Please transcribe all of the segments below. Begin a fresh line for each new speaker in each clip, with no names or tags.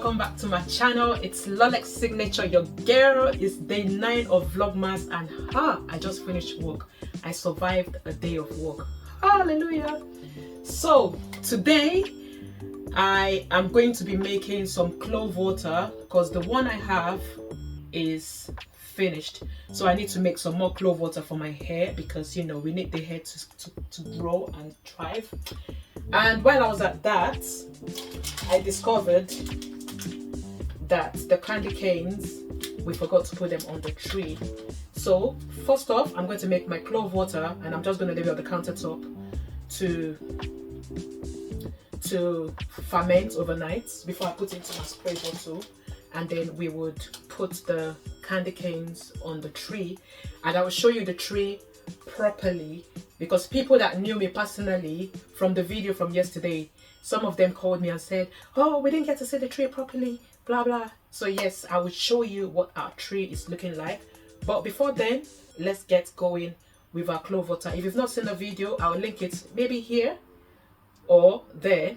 welcome back to my channel. It's Lolex Signature. Your girl is day 9 of Vlogmas, and I just finished work. I survived a day of work. Hallelujah. So today I am going to be making some clove water because the one I have is finished. So I need to make some more clove water for my hair because, you know, we need the hair to grow and thrive. And while I was at that, I discovered that the candy canes, we forgot to put them on the tree. So first off, I'm going to make my clove water, and I'm just going to leave it on the countertop to ferment overnight before I put it into my spray bottle. And then we would put the candy canes on the tree, and I will show you the tree properly, because people that knew me personally from the video from yesterday, some of them called me and said, oh, we didn't get to see the tree properly, blah blah. So yes, I will show you what our tree is looking like. But before then, let's get going with our clove water. If you've not seen the video, I'll link it maybe here or there.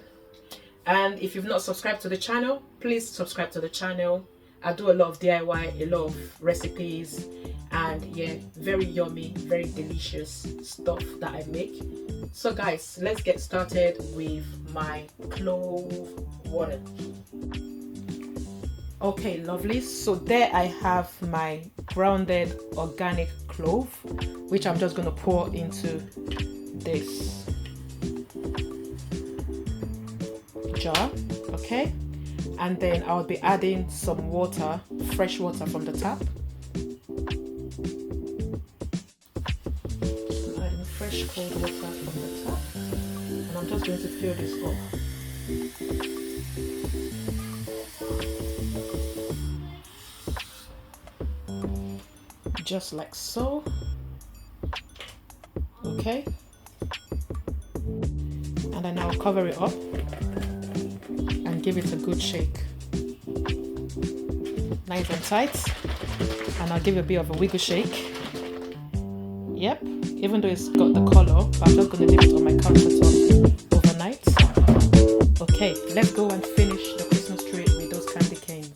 And if you've not subscribed to the channel, please subscribe to the channel. I do a lot of DIY, a lot of recipes, and yeah, very yummy, very delicious stuff that I make. So guys, let's get started with my clove water. Okay, lovely. So there I have my grounded organic clove, which I'm just going to pour into this jar. Okay, and then I'll be adding some water, fresh water from the tap. I'm adding fresh cold water from the tap, and I'm just going to fill this up. Just like so. Okay, and then I'll cover it up and give it a good shake, nice and tight, and I'll give it a bit of a wiggle shake. Yep, even though it's got the color, but I'm just going to leave it on my countertop overnight. Okay, let's go and finish the Christmas tree with those candy canes.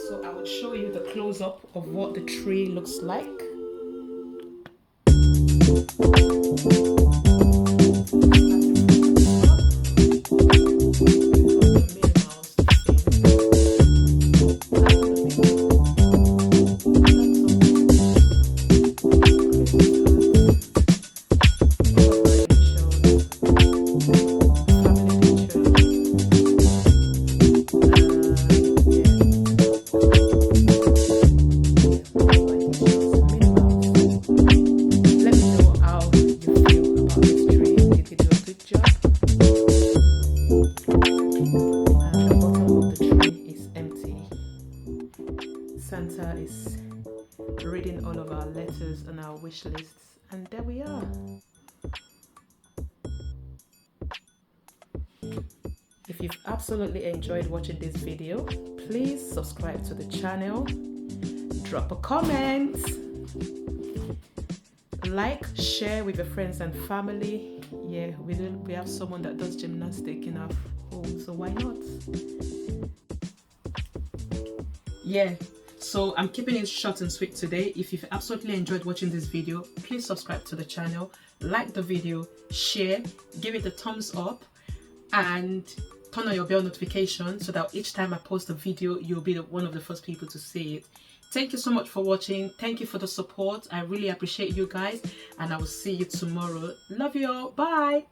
So I would show you the close-up of what the tree looks like. Christmas matters on our wish lists, and there we are. If you've absolutely enjoyed watching this video, please subscribe to the channel, drop a comment, like, share with your friends and family. Yeah, we have someone that does gymnastics in our home, so why not? Yeah, so I'm keeping it short and sweet today. If you've absolutely enjoyed watching this video, please subscribe to the channel, like the video, share, give it a thumbs up, and turn on your bell notification so that each time I post a video, you'll be one of the first people to see it. Thank you so much for watching. Thank you for the support. I really appreciate you guys, and I will see you tomorrow. Love you all. Bye.